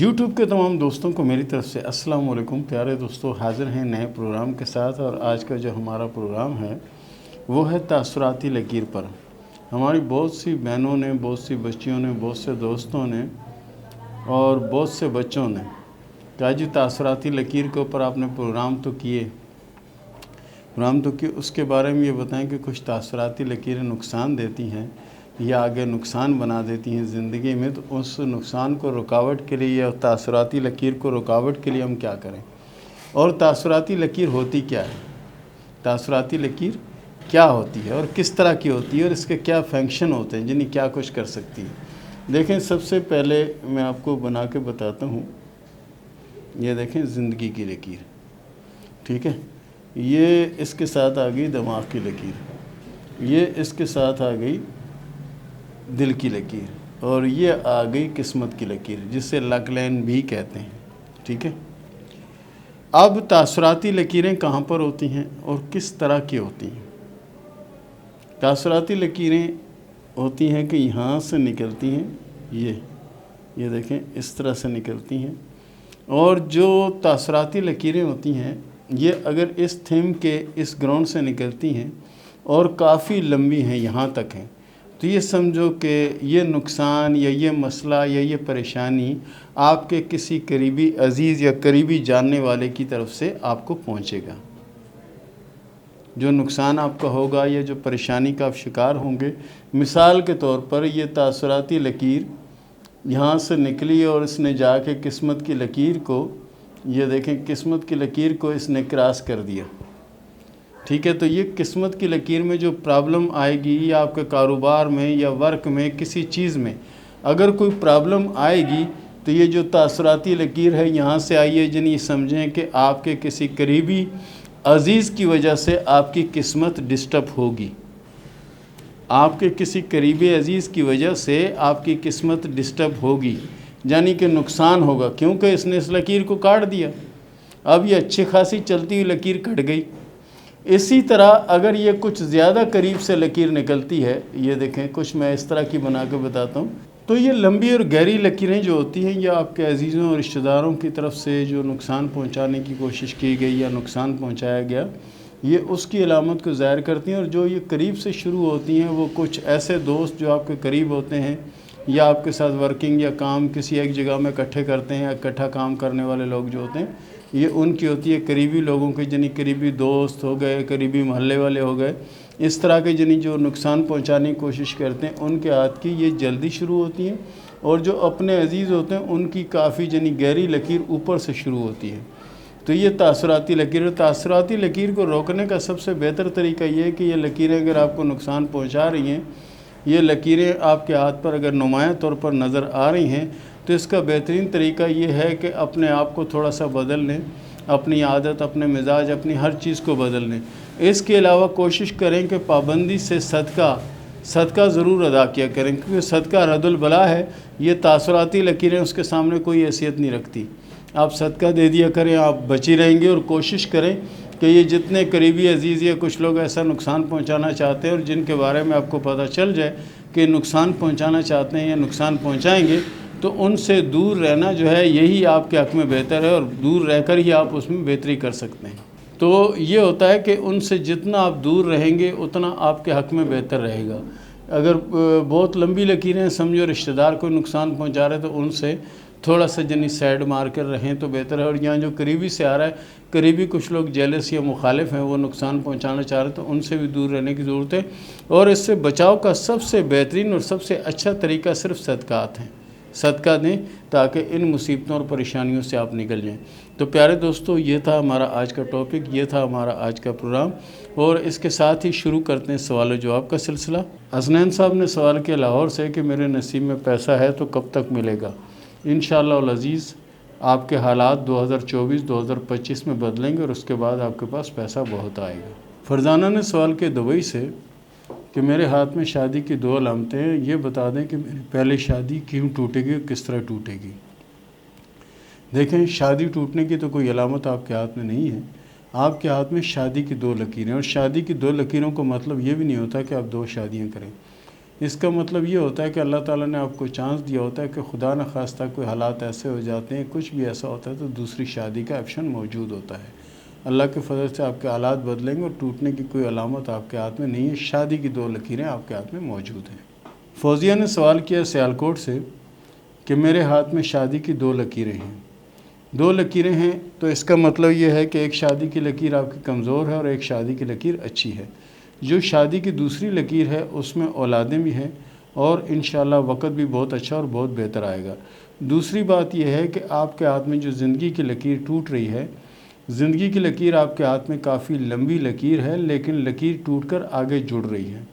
YouTube کے تمام دوستوں کو میری طرف سے السلام علیکم۔ پیارے دوستو، حاضر ہیں نئے پروگرام کے ساتھ، اور آج کا جو ہمارا پروگرام ہے وہ ہے تاثراتی لکیر پر۔ ہماری بہت سی بہنوں نے، بہت سی بچیوں نے، بہت سے دوستوں نے اور بہت سے بچوں نے کہا جی تاثراتی لکیر کے اوپر آپ نے پروگرام تو کیے، اس کے بارے میں یہ بتائیں کہ کچھ تاثراتی لکیریں نقصان دیتی ہیں یا آگے نقصان بنا دیتی ہیں زندگی میں، تو اس نقصان کو رکاوٹ کے لیے یا تاثراتی لکیر کو رکاوٹ کے لیے ہم کیا کریں، اور تاثراتی لکیر ہوتی کیا ہے، تاثراتی لکیر کیا ہوتی ہے اور کس طرح کی ہوتی ہے، اور اس کے کیا فنکشن ہوتے ہیں، یعنی کیا کچھ کر سکتی ہے۔ دیکھیں، سب سے پہلے میں آپ کو بنا کے بتاتا ہوں، یہ دیکھیں زندگی کی لکیر، ٹھیک ہے، یہ اس کے ساتھ آ گئی دماغ کی لکیر، یہ اس کے ساتھ آ گئی دل کی لکیر، اور یہ آ گئی قسمت کی لکیر، جسے لک لائن بھی کہتے ہیں، ٹھیک ہے۔ اب تاثراتی لکیریں کہاں پر ہوتی ہیں اور کس طرح کی ہوتی ہیں؟ تاثراتی لکیریں ہوتی ہیں کہ یہاں سے نکلتی ہیں، یہ دیکھیں اس طرح سے نکلتی ہیں، اور جو تاثراتی لکیریں ہوتی ہیں یہ اگر اس تھیم کے اس گراؤنڈ سے نکلتی ہیں اور کافی لمبی ہیں، یہاں تک ہیں، تو یہ سمجھو کہ یہ نقصان یا یہ مسئلہ یا یہ پریشانی آپ کے کسی قریبی عزیز یا قریبی جاننے والے کی طرف سے آپ کو پہنچے گا۔ جو نقصان آپ کا ہوگا یا جو پریشانی کا آپ شکار ہوں گے، مثال کے طور پر یہ تاثراتی لکیر یہاں سے نکلی اور اس نے جا کے قسمت کی لکیر کو، یہ دیکھیں قسمت کی لکیر کو اس نے کراس کر دیا، ٹھیک ہے۔ تو یہ قسمت کی لکیر میں جو پرابلم آئے گی، یا آپ کے کاروبار میں یا ورک میں کسی چیز میں اگر کوئی پرابلم آئے گی، تو یہ جو تاثراتی لکیر ہے یہاں سے آئی ہے، جنہیں سمجھیں کہ آپ کے کسی قریبی عزیز کی وجہ سے آپ کی قسمت ڈسٹرب ہوگی، آپ کے کسی قریبی عزیز کی وجہ سے آپ کی قسمت ڈسٹرب ہوگی، یعنی کہ نقصان ہوگا، کیونکہ اس نے اس لکیر کو کاٹ دیا۔ اب یہ اچھی خاصی چلتی ہوئی لکیر کٹ گئی۔ اسی طرح اگر یہ کچھ زیادہ قریب سے لکیر نکلتی ہے، یہ دیکھیں کچھ میں اس طرح کی بنا کے بتاتا ہوں، تو یہ لمبی اور گہری لکیریں جو ہوتی ہیں، یہ آپ کے عزیزوں اور رشتہ داروں کی طرف سے جو نقصان پہنچانے کی کوشش کی گئی یا نقصان پہنچایا گیا، یہ اس کی علامت کو ظاہر کرتی ہیں۔ اور جو یہ قریب سے شروع ہوتی ہیں، وہ کچھ ایسے دوست جو آپ کے قریب ہوتے ہیں یا آپ کے ساتھ ورکنگ یا کام کسی ایک جگہ میں اکٹھے کرتے ہیں، اکٹھا کام کرنے والے لوگ جو ہوتے ہیں، یہ ان کی ہوتی ہے قریبی لوگوں کے، جنہیں قریبی دوست ہو گئے، قریبی محلے والے ہو گئے، اس طرح کے جنہیں جو نقصان پہنچانے کی کوشش کرتے ہیں، ان کے ہاتھ کی یہ جلدی شروع ہوتی ہیں، اور جو اپنے عزیز ہوتے ہیں ان کی کافی گہری لکیر اوپر سے شروع ہوتی ہے۔ تو یہ تاثراتی لکیر، تاثراتی لکیر کو روکنے کا سب سے بہتر طریقہ یہ ہے کہ یہ لکیریں اگر آپ کو نقصان پہنچا رہی ہیں، یہ لکیریں آپ کے ہاتھ پر اگر نمایاں طور پر نظر آ رہی ہیں، تو اس کا بہترین طریقہ یہ ہے کہ اپنے آپ کو تھوڑا سا بدل لیں، اپنی عادت، اپنے مزاج، اپنی ہر چیز کو بدل لیں۔ اس کے علاوہ کوشش کریں کہ پابندی سے صدقہ ضرور ادا کیا کریں، کیونکہ صدقہ رد البلا ہے۔ یہ تاثراتی لکیریں اس کے سامنے کوئی حیثیت نہیں رکھتی۔ آپ صدقہ دے دیا کریں، آپ بچی رہیں گے، اور کوشش کریں کہ یہ جتنے قریبی عزیز یا کچھ لوگ ایسا نقصان پہنچانا چاہتے ہیں اور جن کے بارے میں آپ کو پتہ چل جائے کہ نقصان پہنچانا چاہتے ہیں یا نقصان پہنچائیں گے، تو ان سے دور رہنا جو ہے یہی آپ کے حق میں بہتر ہے، اور دور رہ کر ہی آپ اس میں بہتری کر سکتے ہیں۔ تو یہ ہوتا ہے کہ ان سے جتنا آپ دور رہیں گے اتنا آپ کے حق میں بہتر رہے گا۔ اگر بہت لمبی لکیریں سمجھو رشتہ دار کو نقصان پہنچا رہے تو ان سے تھوڑا سا سائڈ مار کر رہیں تو بہتر ہے، اور یہاں جو قریبی سے آ رہا ہے، قریبی کچھ لوگ جیلس یا مخالف ہیں، وہ نقصان پہنچانا چاہ رہے تو ان سے بھی دور رہنے کی ضرورت ہے۔ اور اس سے بچاؤ کا سب سے بہترین اور سب سے اچھا طریقہ صرف صدقات ہیں۔ صدقہ دیں تاکہ ان مصیبتوں اور پریشانیوں سے آپ نکل جائیں۔ تو پیارے دوستو، یہ تھا ہمارا آج کا ٹاپک، یہ تھا ہمارا آج کا پروگرام، اور اس کے ساتھ ہی شروع کرتے ہیں سوال و جواب کا سلسلہ۔ حسنین صاحب نے سوال کیا لاہور سے کہ میرے نصیب میں پیسہ ہے تو کب تک ملے گا؟ انشاءاللہ العزیز آپ کے حالات 2024-2025 میں بدلیں گے، اور اس کے بعد آپ کے پاس پیسہ بہت آئے گا۔ فرزانہ نے سوال کیا دبئی سے کہ میرے ہاتھ میں شادی کی 2 علامتیں ہیں، یہ بتا دیں کہ میری پہلی شادی کیوں ٹوٹے گی، کس طرح ٹوٹے گی۔ دیکھیں، شادی ٹوٹنے کی تو کوئی علامت آپ کے ہاتھ میں نہیں ہے، آپ کے ہاتھ میں شادی کی 2 لکیریں، اور شادی کی 2 لکیروں کا مطلب یہ بھی نہیں ہوتا کہ آپ 2 شادیاں کریں۔ اس کا مطلب یہ ہوتا ہے کہ اللہ تعالیٰ نے آپ کو چانس دیا ہوتا ہے کہ خدا نخواستہ کوئی حالات ایسے ہو جاتے ہیں، کچھ بھی ایسا ہوتا ہے تو دوسری شادی کا آپشن موجود ہوتا ہے۔ اللہ کے فضل سے آپ کے حالات بدلیں گے اور ٹوٹنے کی کوئی علامت آپ کے ہاتھ میں نہیں ہے، شادی کی 2 لکیریں آپ کے ہاتھ میں موجود ہیں۔ فوزیہ نے سوال کیا سیالکوٹ سے کہ میرے ہاتھ میں شادی کی 2 لکیریں ہیں، 2 لکیریں ہیں تو اس کا مطلب یہ ہے کہ ایک شادی کی لکیر آپ کی کمزور ہے اور ایک شادی کی لکیر اچھی ہے۔ جو شادی کی دوسری لکیر ہے اس میں اولادیں بھی ہیں اور انشاءاللہ وقت بھی بہت اچھا اور بہت بہتر آئے گا۔ دوسری بات یہ ہے کہ آپ کے ہاتھ میں جو زندگی کی لکیر ٹوٹ رہی ہے، زندگی کی لکیر آپ کے ہاتھ میں کافی لمبی لکیر ہے، لیکن لکیر ٹوٹ کر آگے جڑ رہی ہے۔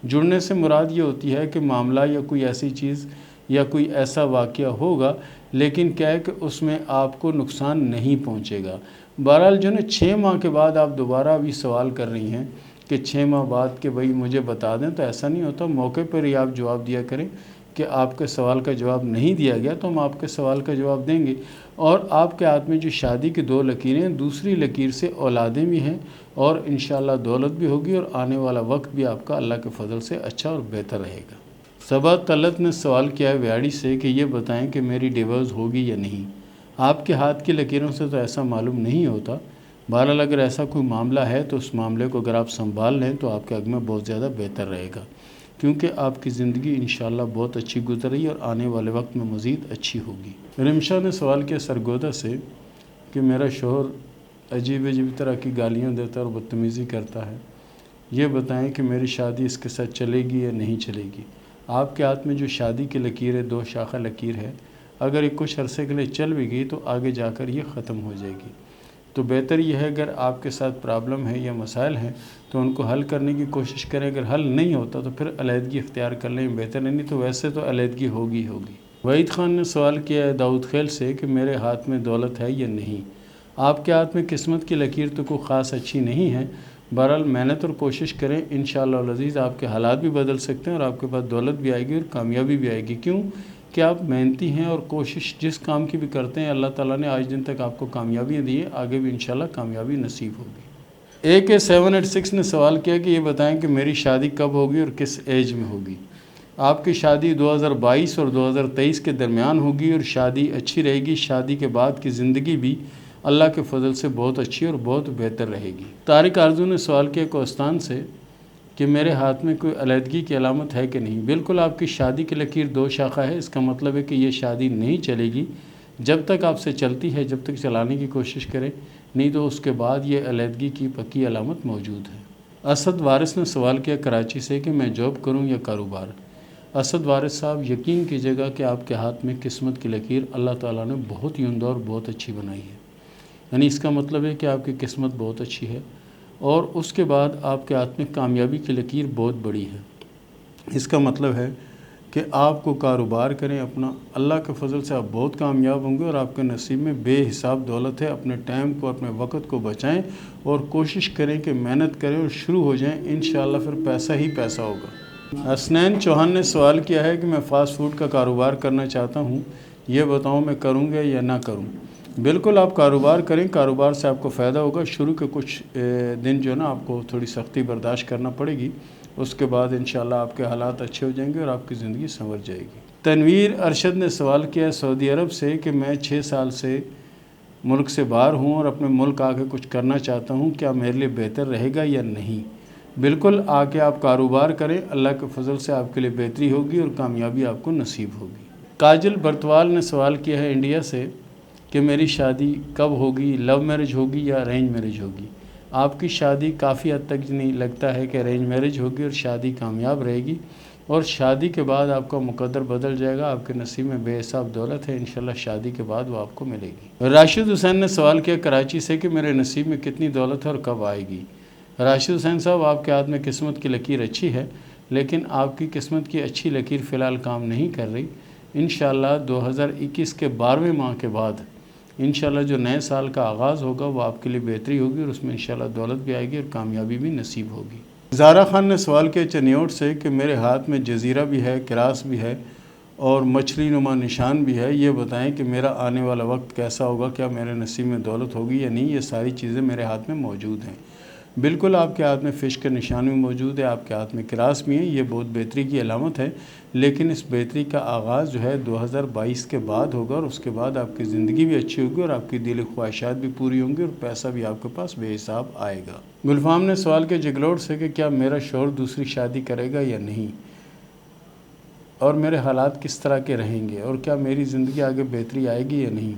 جڑنے سے مراد یہ ہوتی ہے کہ معاملہ یا کوئی ایسی چیز یا کوئی ایسا واقعہ ہوگا، لیکن کیا ہے کہ اس میں آپ کو نقصان نہیں پہنچے گا۔ بہرحال جو نا 6 ماہ کے بعد آپ دوبارہ بھی سوال کر رہی ہیں کہ 6 ماہ بعد کہ بھئی مجھے بتا دیں، تو ایسا نہیں ہوتا، موقع پر ہی آپ جواب دیا کریں کہ آپ کے سوال کا جواب نہیں دیا گیا تو ہم آپ کے سوال کا جواب دیں گے۔ اور آپ کے ہاتھ میں جو شادی کی 2 لکیریں ہیں، دوسری لکیر سے اولادیں بھی ہیں اور انشاءاللہ دولت بھی ہوگی اور آنے والا وقت بھی آپ کا اللہ کے فضل سے اچھا اور بہتر رہے گا۔ صبا طلت نے سوال کیا ہے ویاڑی سے کہ یہ بتائیں کہ میری ڈیورس ہوگی یا نہیں۔ آپ کے ہاتھ کی لکیروں سے تو ایسا معلوم نہیں ہوتا، بہرحال اگر ایسا کوئی معاملہ ہے تو اس معاملے کو اگر آپ سنبھال لیں تو آپ کے حق میں بہت زیادہ بہتر رہے گا، کیونکہ آپ کی زندگی انشاءاللہ بہت اچھی گزر رہی ہے اور آنے والے وقت میں مزید اچھی ہوگی۔ رمشا نے سوال کیا سرگودا سے کہ میرا شوہر عجیب طرح کی گالیاں دیتا ہے اور بدتمیزی کرتا ہے، یہ بتائیں کہ میری شادی اس کے ساتھ چلے گی یا نہیں چلے گی۔ آپ کے ہاتھ میں جو شادی کی لکیر ہے 2 شاخہ لکیر ہے، اگر یہ کچھ عرصے کے لیے چل بھی گئی تو آگے جا کر یہ ختم ہو جائے گی۔ تو بہتر یہ ہے اگر آپ کے ساتھ پرابلم ہے یا مسائل ہیں تو ان کو حل کرنے کی کوشش کریں، اگر حل نہیں ہوتا تو پھر علیحدگی اختیار کر لیں، بہتر نہیں تو ویسے تو علیحدگی ہوگی۔ وحید خان نے سوال کیا ہے داؤد خیل سے کہ میرے ہاتھ میں دولت ہے یا نہیں۔ آپ کے ہاتھ میں قسمت کی لکیر تو کوئی خاص اچھی نہیں ہے، بہرحال محنت اور کوشش کریں، انشاءاللہ العزیز آپ کے حالات بھی بدل سکتے ہیں اور آپ کے پاس دولت بھی آئے گی اور کامیابی بھی آئے گی۔ کیوں کہ آپ محنتی ہیں اور کوشش جس کام کی بھی کرتے ہیں، اللہ تعالیٰ نے آج دن تک آپ کو کامیابیاں دی ہیں، آگے بھی انشاءاللہ کامیابی نصیب ہوگی۔ AK786 نے سوال کیا کہ یہ بتائیں کہ میری شادی کب ہوگی اور کس ایج میں ہوگی۔ آپ کی شادی 2022 اور 2023 کے درمیان ہوگی اور شادی اچھی رہے گی، شادی کے بعد کی زندگی بھی اللہ کے فضل سے بہت اچھی اور بہت بہتر رہے گی۔ طارق آرزو نے سوال کیا کوہستان سے کہ میرے ہاتھ میں کوئی علیحدگی کی علامت ہے کہ نہیں۔ بالکل آپ کی شادی کی لکیر 2 شاخہ ہے، اس کا مطلب ہے کہ یہ شادی نہیں چلے گی جب تک آپ سے چلتی ہے، جب تک چلانے کی کوشش کریں، نہیں تو اس کے بعد یہ علیحدگی کی پکی علامت موجود ہے۔ اسد وارث نے سوال کیا کراچی سے کہ میں جاب کروں یا کاروبار۔ اسد وارث صاحب یقین کیجیے گا کہ آپ کے ہاتھ میں قسمت کی لکیر اللہ تعالیٰ نے بہت ہی عمدہ اور بہت اچھی بنائی ہے، یعنی اس کا مطلب ہے کہ آپ کی قسمت بہت اچھی ہے اور اس کے بعد آپ کے ہاتھ میں کامیابی کی لکیر بہت بڑی ہے۔ اس کا مطلب ہے کہ آپ کو کاروبار کریں اپنا، اللہ کے فضل سے آپ بہت کامیاب ہوں گے اور آپ کے نصیب میں بے حساب دولت ہے۔ اپنے ٹائم کو اپنے وقت کو بچائیں اور کوشش کریں کہ محنت کریں اور شروع ہو جائیں، انشاءاللہ پھر پیسہ ہی پیسہ ہوگا۔ حسنین چوہان نے سوال کیا ہے کہ میں فاسٹ فوڈ کا کاروبار کرنا چاہتا ہوں، یہ بتاؤں میں کروں گا یا نہ کروں۔ بالکل آپ کاروبار کریں، کاروبار سے آپ کو فائدہ ہوگا۔ شروع کے کچھ دن جو ہے نا آپ کو تھوڑی سختی برداشت کرنا پڑے گی، اس کے بعد انشاءاللہ آپ کے حالات اچھے ہو جائیں گے اور آپ کی زندگی سنور جائے گی۔ تنویر ارشد نے سوال کیا ہے سعودی عرب سے کہ میں 6 سال سے ملک سے باہر ہوں اور اپنے ملک آ کے کچھ کرنا چاہتا ہوں، کیا میرے لیے بہتر رہے گا یا نہیں؟ بالکل آ کے آپ کاروبار کریں، اللہ کے فضل سے آپ کے لیے بہتری ہوگی اور کامیابی آپ کو نصیب ہوگی۔ کاجل برتوال نے سوال کیا ہے انڈیا سے کہ میری شادی کب ہوگی، لو میرج ہوگی یا ارینج میرج ہوگی۔ آپ کی شادی کافی حد تک نہیں لگتا ہے کہ ارینج میرج ہوگی اور شادی کامیاب رہے گی اور شادی کے بعد آپ کا مقدر بدل جائے گا، آپ کے نصیب میں بے حساب دولت ہے، انشاءاللہ شادی کے بعد وہ آپ کو ملے گی۔ راشد حسین نے سوال کیا کراچی سے کہ میرے نصیب میں کتنی دولت ہے اور کب آئے گی۔ راشد حسین صاحب آپ کے ہاتھ میں قسمت کی لکیر اچھی ہے، لیکن آپ کی قسمت کی اچھی لکیر فی الحال کام نہیں کر رہی۔ انشاءاللہ 2021 کے 12ویں ماہ کے بعد انشاءاللہ جو نئے سال کا آغاز ہوگا وہ آپ کے لیے بہتری ہوگی اور اس میں انشاءاللہ دولت بھی آئے گی اور کامیابی بھی نصیب ہوگی۔ زارا خان نے سوال کیا چنیوٹ سے کہ میرے ہاتھ میں جزیرہ بھی ہے، کراس بھی ہے اور مچھلی نما نشان بھی ہے، یہ بتائیں کہ میرا آنے والا وقت کیسا ہوگا، کیا میرے نصیب میں دولت ہوگی یا نہیں؟ یہ ساری چیزیں میرے ہاتھ میں موجود ہیں۔ بالکل آپ کے ہاتھ میں فش کا نشان بھی موجود ہے، آپ کے ہاتھ میں کراس بھی ہیں، یہ بہت بہتری کی علامت ہے، لیکن اس بہتری کا آغاز جو ہے 2022 کے بعد ہوگا، اور اس کے بعد آپ کی زندگی بھی اچھی ہوگی اور آپ کی دلی خواہشات بھی پوری ہوں گی اور پیسہ بھی آپ کے پاس بے حساب آئے گا۔ گلفام نے سوال کیا جگلوٹ سے کہ کیا میرا شوہر دوسری شادی کرے گا یا نہیں، اور میرے حالات کس طرح کے رہیں گے، اور کیا میری زندگی آگے بہتری آئے گی یا نہیں۔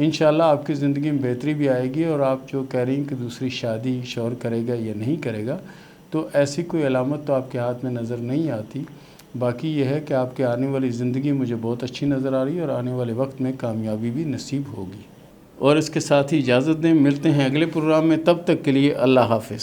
انشاءاللہ آپ کی زندگی میں بہتری بھی آئے گی، اور آپ جو کہہ رہی ہیں کہ دوسری شادی شوہر کرے گا یا نہیں کرے گا، تو ایسی کوئی علامت تو آپ کے ہاتھ میں نظر نہیں آتی۔ باقی یہ ہے کہ آپ کے آنے والی زندگی مجھے بہت اچھی نظر آ رہی ہے، اور آنے والے وقت میں کامیابی بھی نصیب ہوگی۔ اور اس کے ساتھ ہی اجازت دیں، ملتے ہیں اگلے پروگرام میں، تب تک کے لیے اللہ حافظ۔